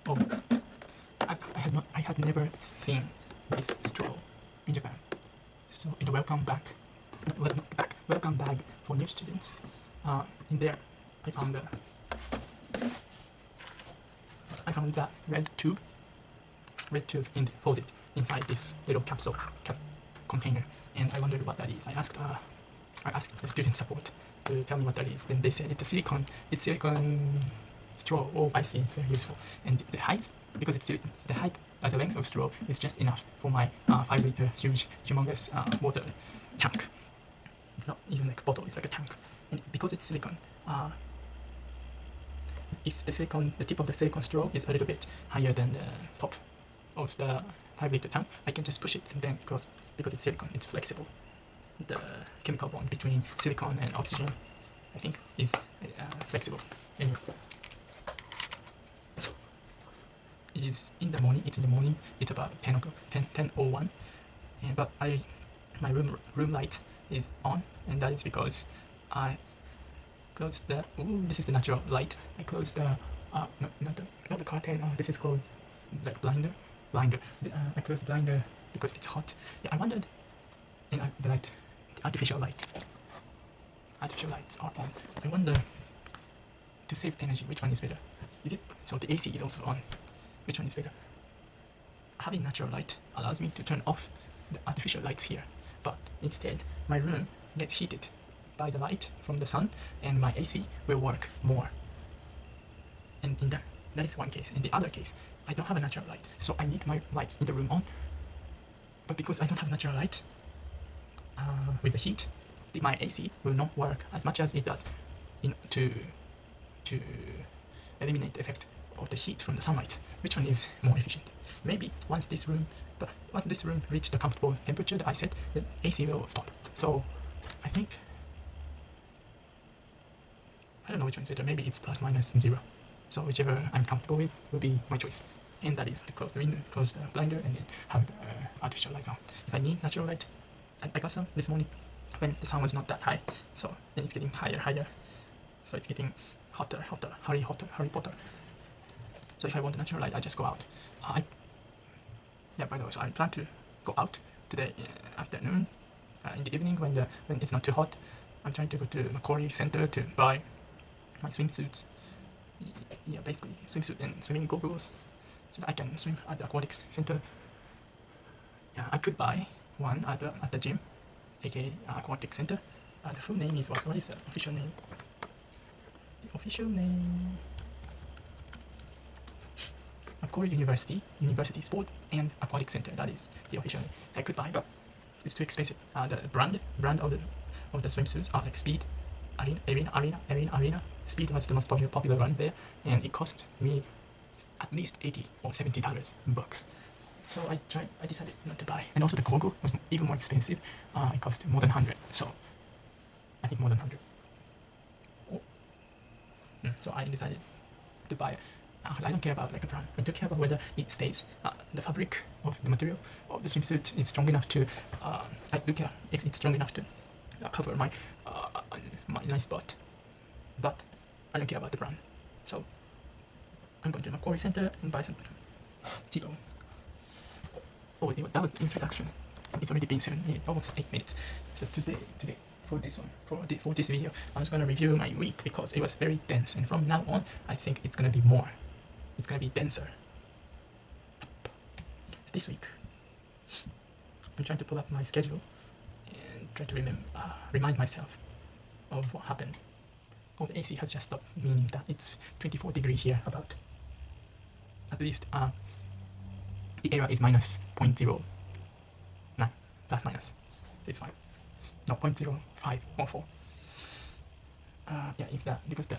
Oh, I had never seen this straw in Japan. So in the welcome bag for new students, in there I found the red tube folded inside this little capsule container, and I wondered what that is. I asked the student support to tell me what that is. Then they said it's silicone straw. Oh, I see. It's very useful. And the height, because it's silicone, the length of straw is just enough for my 5-liter huge, humongous water tank. It's not even like a bottle; it's like a tank. And because it's silicone, if the tip of the silicone straw is a little bit higher than the top of the 5-liter tank, I can just push it, and then because it's silicone, it's flexible. The chemical bond between silicone and oxygen, I think, is flexible. Anyway, so it's in the morning. It's about 10 o'clock, 10:01, but my room light is on, and that is because I closed the. Ooh, this is the natural light. I closed the not the curtain. This is called like blinder. I closed the blinder because it's hot. Yeah, I wondered, and the artificial lights are on. I wonder, to save energy, which one is better? Is it so the AC is also on? Which one is better? Having natural light allows me to turn off the artificial lights here, but instead my room gets heated by the light from the sun, and my AC will work more. And in that is one case. In the other case, I don't have a natural light, so I need my lights in the room on. But because I don't have natural light, with the heat, my AC will not work as much as it does to eliminate the effect of the heat from the sunlight. Which one is more efficient? Maybe once this room reaches the comfortable temperature that I set, the AC will stop. So I think, I don't know which one's better. Maybe it's plus minus 0. So whichever I'm comfortable with will be my choice. And that is to close the window, close the blinder, and then have the artificial lights on. If I need natural light, I got some this morning when the sun was not that high. So then it's getting higher. So it's getting hotter, Harry Potter. So if I want the natural light, I just go out. By the way, so I plan to go out today afternoon, in the evening when it's not too hot. I'm trying to go to Macquarie Center to buy my swimsuits. Yeah, basically swimsuit and swimming goggles, so that I can swim at the aquatics center. Yeah, I could buy one at the gym, aka aquatic center. The full name is what is the official name? The official name: Macquarie University Sport and Aquatic Center. That is the official name. I could buy, but it's too expensive. The brand of the swimsuits are like Speed, Arena. Speed was the most popular one there, and it cost me at least $80 or $70 bucks. So I decided not to buy. And also the goggle was even more expensive. It cost more than 100. So I think more than 100. So I decided to buy it. I don't care about like a brand. I don't care about whether it stays the fabric of the material of the swimsuit is strong enough to. I do care if it's strong enough to cover my nice butt, but I don't care about the brand. So I'm going to Macquarie Center and buy some cheapo. Oh, that was the introduction. It's already been 7 minutes, almost 8 minutes. So today for this video, I'm just gonna review my week because it was very dense, and from now on, I think it's gonna be more. It's gonna be denser. This week, I'm trying to pull up my schedule and try to remind myself of what happened. Oh, the AC has just stopped, meaning that it's 24 degrees here about. At least the error is minus 0.09, plus minus. It's fine. No, 0.05 or 4. Yeah, if that, because the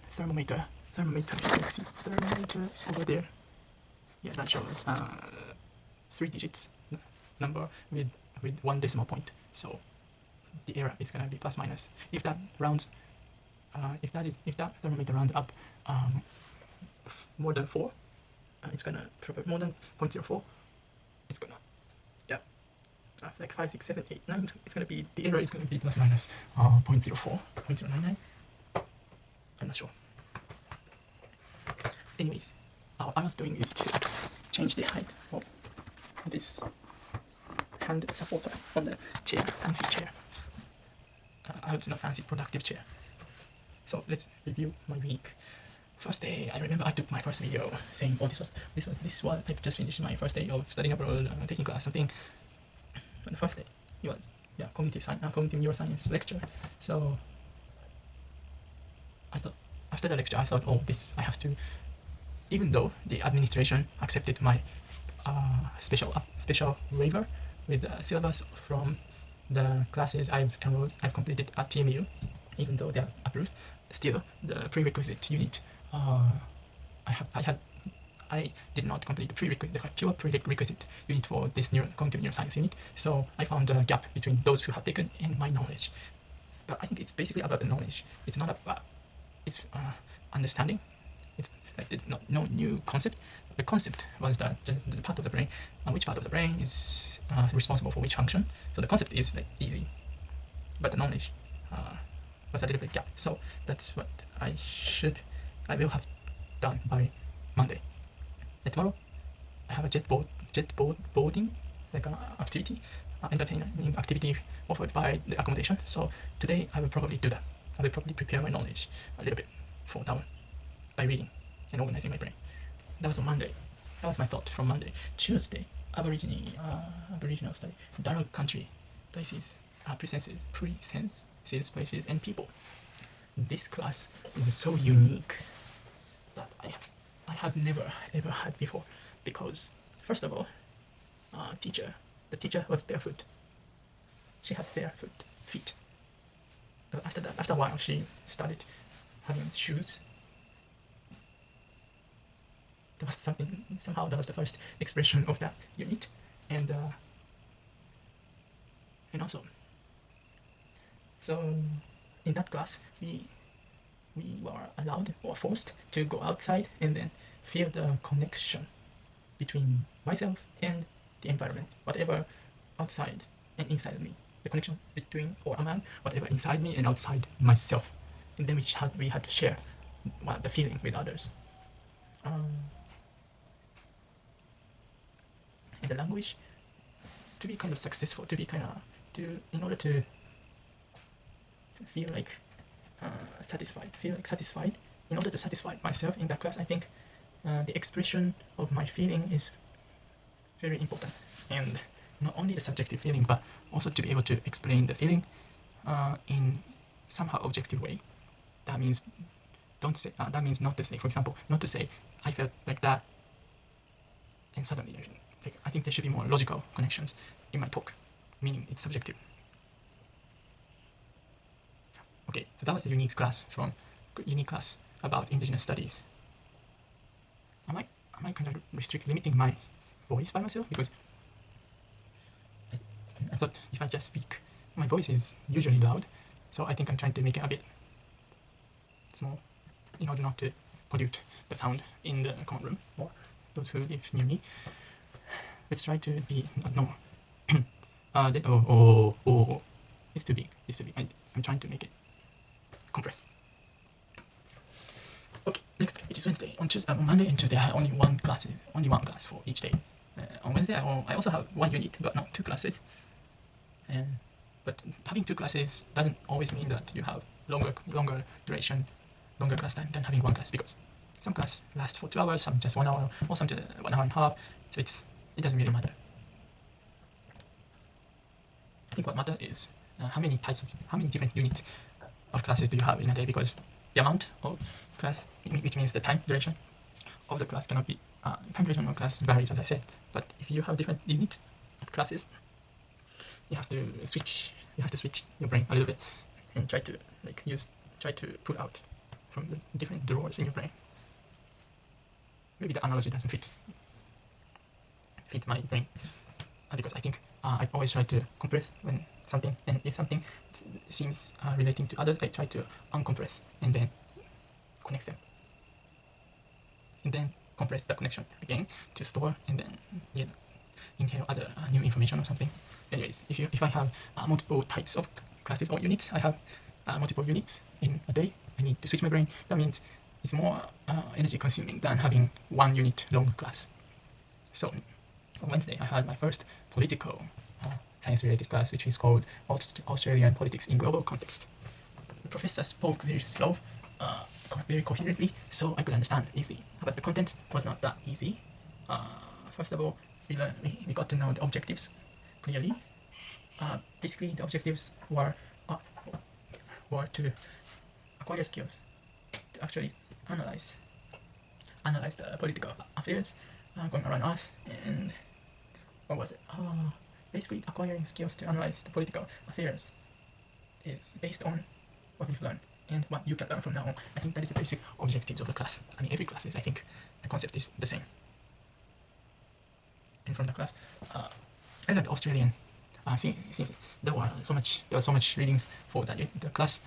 thermometer, you can see thermometer over there. Yeah, that shows 3 digits number with 1 decimal point. So the error is gonna be plus minus. If that rounds, if that thermometer rounds up more than 4, it's gonna probably more than 0.04. It's gonna, yeah, like 5, 6, 7, 8, 9. It's gonna be, the error is gonna be plus minus 0.04, 0.099. I'm not sure. Anyways, what I was doing is to change the height of this hand supporter on the chair, fancy chair. I hope it's not fancy, productive chair. So let's review my week. First day, I remember I took my first video saying, oh, this was I've just finished my first day of studying abroad, taking class, something. But the first day, it was, yeah, cognitive neuroscience lecture. So I thought, after the lecture, I thought, oh, I have to, even though the administration accepted my special waiver with the syllabus from the classes I've completed at TMU, even though they are approved, still the prerequisite unit, I did not complete the pure prerequisite unit for this cognitive neuroscience unit, so I found a gap between those who have taken and my knowledge. But I think it's basically about the knowledge. It's not about understanding. It's like it's no new concept. The concept was that just the part of the brain, which part of the brain is responsible for which function. So the concept is like easy, but the knowledge was a little bit gap. So that's what I will have done by Monday. And tomorrow I have a jetboarding like activity, entertaining activity offered by the accommodation. So today I will probably do that. I will probably prepare my knowledge a little bit for that one by reading and organizing my brain. That was on Monday. That was my thought from Monday. Tuesday, Aboriginal study, Darug country, places, presences, places, and people. This class is so unique that I have never ever had before, because first of all, the teacher was barefoot. She had barefoot feet. After a while, she started having shoes. There was somehow that was the first expression of that unit, and also, so in that class we were allowed or forced to go outside and then feel the connection between myself and the environment, whatever outside and inside of me, the connection between or among whatever inside me and outside myself, and then we had to share the feeling with others. And the language, to be kind of successful, in order to feel like satisfied, in order to satisfy myself in that class, I think the expression of my feeling is very important, and not only the subjective feeling, but also to be able to explain the feeling in somehow objective way. That means not to say, for example, not to say I felt like that and suddenly, like, I think there should be more logical connections in my talk, meaning it's subjective. Okay, so that was the unique class about indigenous studies. Am I kind of limiting my voice by myself? Because I thought if I just speak, my voice is usually loud, so I think I'm trying to make it a bit small in order not to pollute the sound in the common room or those who live near me. Let's try to be normal. It's too big. I'm trying to make it compressed. Okay, next day, which is Wednesday. On Monday and Tuesday, I had only one class for each day. On Wednesday, I also have one unit, but not two classes. But having two classes doesn't always mean that you have longer class time than having one class, because some class lasts for 2 hours, some just 1 hour, or some just 1 hour and a half. So it doesn't really matter. I think what matters is how many different units of classes do you have in a day, because the amount of class, which means the time duration of the class, cannot be time duration of class varies, as I said. But if you have different units of classes, you have to switch your brain a little bit and try to pull out from the different drawers in your brain. Maybe the analogy doesn't fit my brain, because I think I always try to compress when something, and if something seems relating to others, I try to uncompress and then connect them, and then compress the connection again to store and then inhale other new information or something. Anyways, if I have multiple types of classes or units, I have multiple units in a day, I need to switch my brain. That means it's more energy consuming than having 1 unit long class. So on Wednesday, I had my first political science related class, which is called Australian Politics in Global Context. The professor spoke very slow, very coherently, so I could understand easily. But the content was not that easy. First of all, we got to know the objectives clearly. Basically, the objectives were to acquire skills to actually analyze the political affairs going around us, and what was it? Basically, acquiring skills to analyze the political affairs is based on what we've learned and what you can learn from now on. I think that is the basic objectives of the class. I mean, every class is, I think, the concept is the same. And from the class, I learned Australian. Since there was so much readings for the class,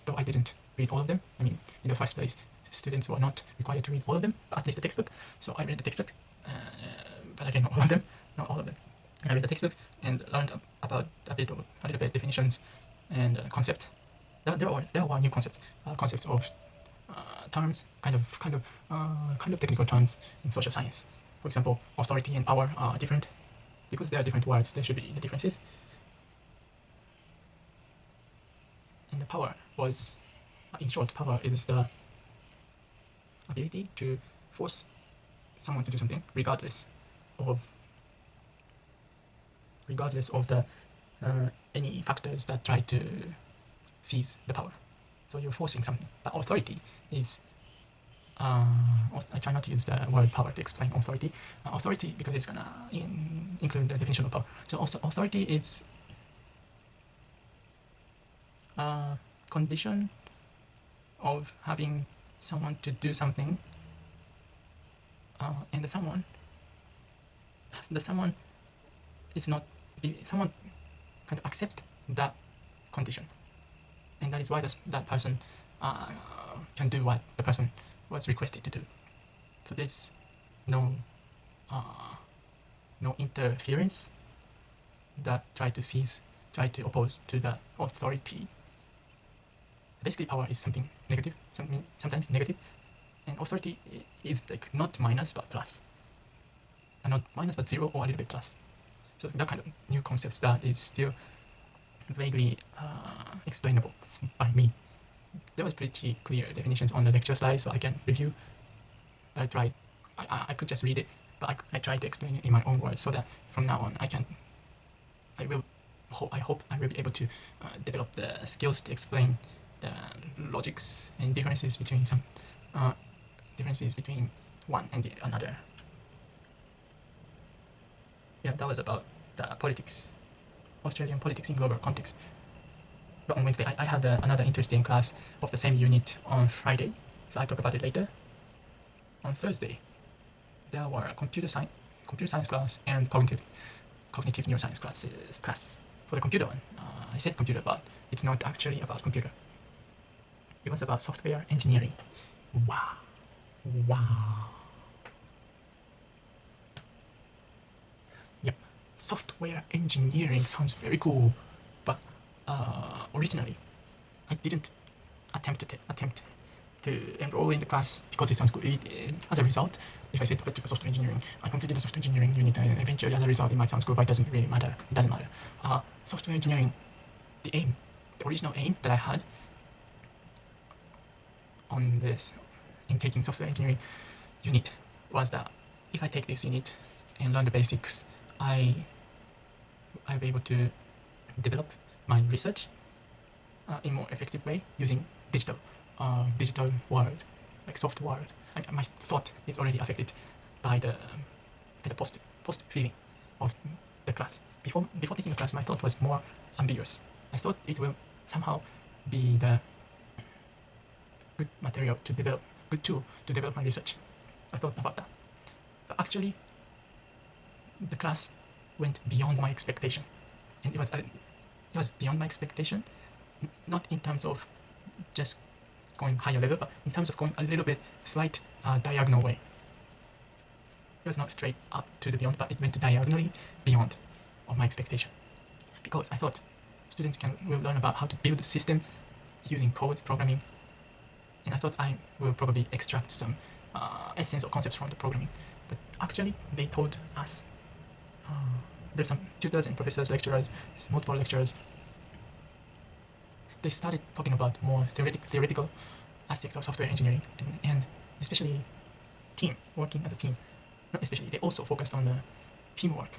though I didn't read all of them. I mean, in the first place, students were not required to read all of them, but at least the textbook. So I read the textbook, but again, not all of them. I read the textbook and learned about a little bit definitions and concept. There were new concepts of terms, kind of technical terms in social science. For example, authority and power are different. Because they are different words, there should be the differences. And the power was, in short, power is the ability to force someone to do something regardless of the any factors that try to seize the power. So you're forcing something. But authority is I try not to use the word power to explain authority. Authority, because it's gonna include the definition of power. So also authority is a condition of having someone to do something, and the someone is not someone kind of accept that condition, and that is why that person can do what the person was requested to do. So there's no interference that try to oppose to the authority. Basically, power is something negative, sometimes negative, and authority is like not minus but plus, and not minus but zero or a little bit plus. So that kind of new concepts that is still vaguely explainable by me. There was pretty clear definitions on the lecture slide, so I can review. But I could just read it, but I tried to explain it in my own words, so that from now on I hope I will be able to develop the skills to explain the logics and differences between one and the another. Yeah, that was about the politics, Australian politics in global context. But on Wednesday, I had another interesting class of the same unit on Friday, so I'll talk about it later. On Thursday, there were a computer science class and cognitive neuroscience class. For the computer one, I said computer, but it's not actually about computer. It was about software engineering. Wow. Yep, software engineering sounds very cool, but originally, I didn't attempt to enroll in the class because it sounds good. As a result, if I said software engineering, I completed the software engineering unit, and eventually, as a result, it might sound good, but it doesn't really matter. It doesn't matter. Software engineering, the original aim that I had on this in taking software engineering unit was that if I take this unit and learn the basics, I'll be able to develop my research in a more effective way using digital world, like soft world. My thought is already affected by the post feeling of the class. Before taking the class, my thought was more ambiguous. I thought it will somehow be the good material to develop, good tool to develop my research. I thought about that. But actually, the class went beyond my expectation, and it was beyond my expectation, not in terms of just going higher level, but in terms of going a little bit slight diagonal way. It was not straight up to the beyond, but it went diagonally beyond of my expectation. Because I thought students will learn about how to build a system using code, programming, and I thought I will probably extract some essence or concepts from the programming. But actually, they told us there's some tutors and professors, lecturers, multiple lecturers. They started talking about more theoretical aspects of software engineering, and especially team, working as a team. Not especially, they also focused on teamwork.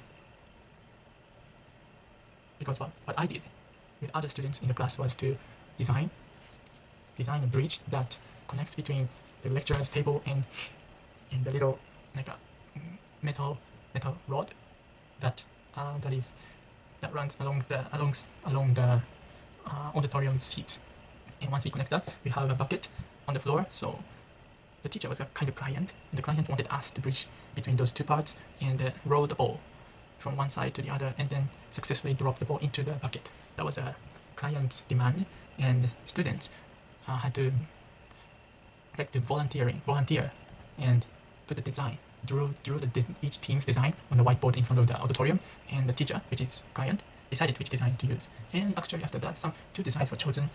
Because what I did with other students in the class was to design a bridge that connects between the lecturer's table and the little like a metal rod that runs along the auditorium seats. And once we connect that, we have a bucket on the floor. So the teacher was a kind of client, and the client wanted us to bridge between those two parts and roll the ball from one side to the other, and then successfully drop the ball into the bucket. That was a client's demand, and the students had to volunteer and put the design, drew each team's design on the whiteboard in front of the auditorium, and the teacher, which is client, decided which design to use. And actually after that, two designs were chosen,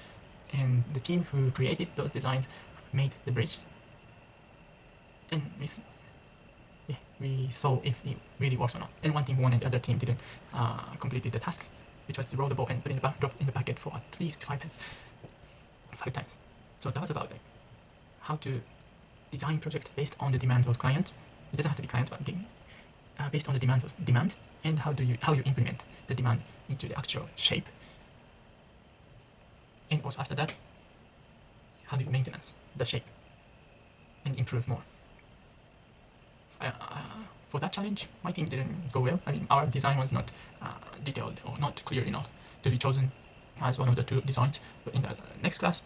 and the team who created those designs made the bridge. And we saw if it really works or not. And one team won and the other team didn't completed the tasks, which was to roll the ball and put it drop in the bucket for at least 5 times. 5 times. So that was about like how to design project based on the demands of clients. It doesn't have to be clients, but based on the demands and how you implement the demand into the actual shape. And also after that, how do you maintenance the shape and improve more. For that challenge, my team didn't go well. I mean, our design was not detailed or not clear enough to be chosen as one of the 2 designs. But in the next class,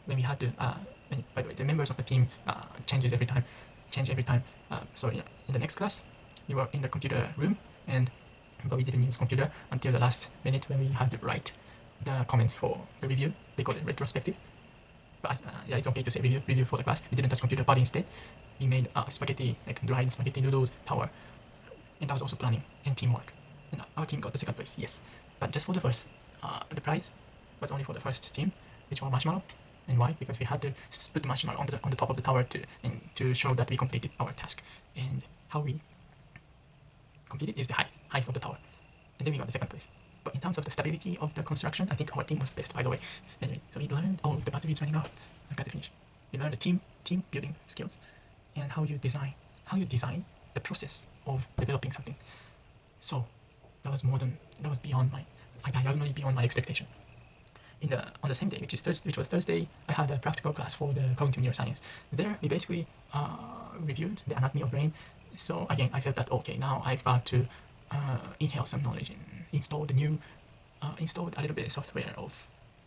when we had to, by the way, the members of the team change every time. So in the next class, we were in the computer room, but we didn't use computer until the last minute when we had to write the comments for the review. They call it retrospective. But yeah, it's okay to say review for the class. We didn't touch computer, but instead we made spaghetti, like dried spaghetti noodles tower, and that was also planning and teamwork. And our team got the 2nd place, yes, but just for the first. The prize was only for the first team, which was marshmallow. And why? Because we had to put the marshmallow on the top of the tower to show that we completed our task. And how we completed is the height of the tower, and then we got the 2nd place. But in terms of the stability of the construction, I think our team was the best, by the way. Anyway, so we learned, the battery is running out. I've got to finish. We learned the team building skills and how you design the process of developing something. So that was diagonally beyond my expectation. On the same day, which was Thursday, I had a practical class for the cognitive neuroscience. There, we basically reviewed the anatomy of brain. So again, I felt that okay, now I've got to inhale some knowledge and installed a little bit of software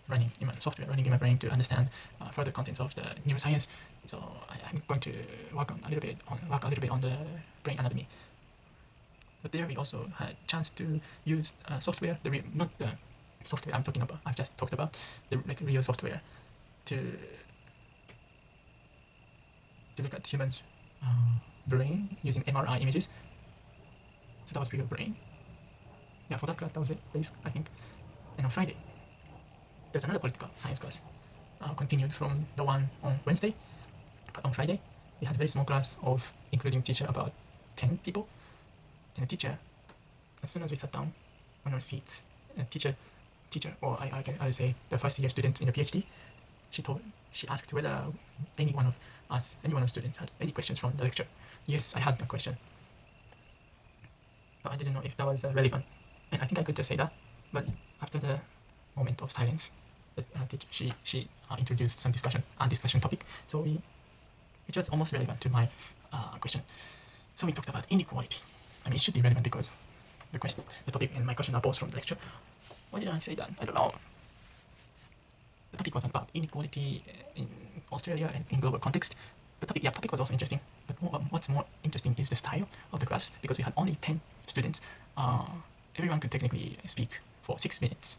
running in my brain to understand further contents of the neuroscience. So I'm going to work a little bit on the brain anatomy. But there we also had a chance to use software, not the software I'm talking about. I've just talked about the real software to look at humans' brain using MRI images. So that was real brain. Yeah, for that class, that was it, I think. And on Friday, there's another political science class, continued from the one on Wednesday. But on Friday, we had a very small class of, including teacher, about 10 people. And the teacher, as soon as we sat down on our seats, teacher, or I'll say the first year student in the PhD, she asked whether any one of the students had any questions from the lecture. Yes, I had a question, but I didn't know if that was relevant. And I think I could just say that. But after the moment of silence, she introduced some discussion topic, so which was almost relevant to my question. So we talked about inequality. I mean, it should be relevant because the topic and my question are both from the lecture. Why did I say that? I don't know. The topic was about inequality in Australia and in global context. The topic was also interesting, but what's more interesting is the style of the class, because we had only 10 students. Everyone could technically speak for 6 minutes.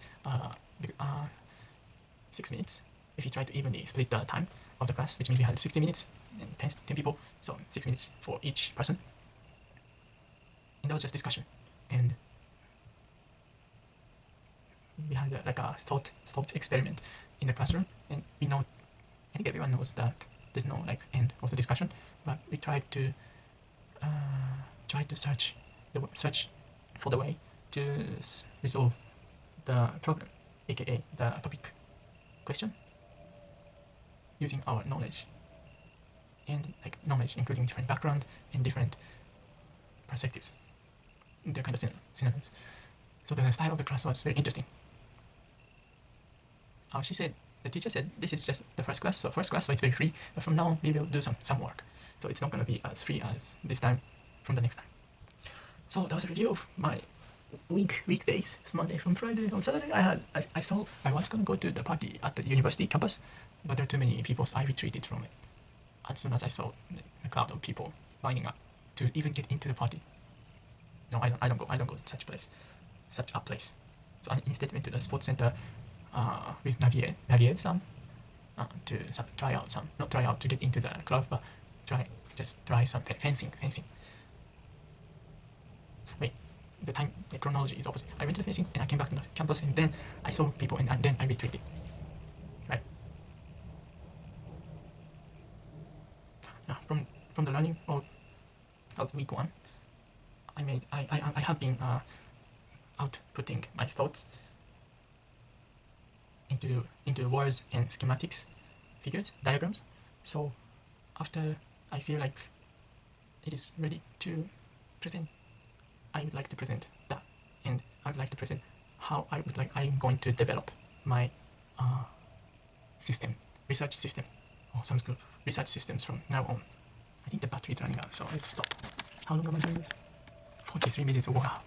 6 minutes if you try to evenly split the time of the class, which means we had 60 minutes and 10 people, so 6 minutes for each person. And that was just discussion. And we had a thought experiment in the classroom, and we I think everyone knows that there's no like end of the discussion, but we try to search for the way to resolve the problem, aka the topic question, using our knowledge, and like knowledge including different background and different perspectives. They're kind of synonyms. So the style of the class was very interesting. The teacher said, this is just the first class, so it's very free, but from now we will do some work. So it's not going to be as free as this time from the next time. So that was a review of my weekdays. It's Monday from Friday. On Saturday I saw I was going to go to the party at the university campus, but there were too many people, so I retreated from it. As soon as I saw the crowd of people lining up to even get into the party. No, I don't go to such a place. So I instead went to the sports center with Nagie-san to to get into the club, but try some fencing. Wait, the chronology is opposite. I went to the fencing and I came back to the campus and then I saw people and then I retreated. Right. From the learning of week 1, I have been outputting my thoughts into words and schematics, figures, diagrams. So after I feel like it is ready to present, I would like to present that, and I would like to present how I'm going to develop my research system. Oh, sounds good. Research systems from now on. I think the battery is running out, so let's stop. How long am I doing this? 43 minutes. Wow.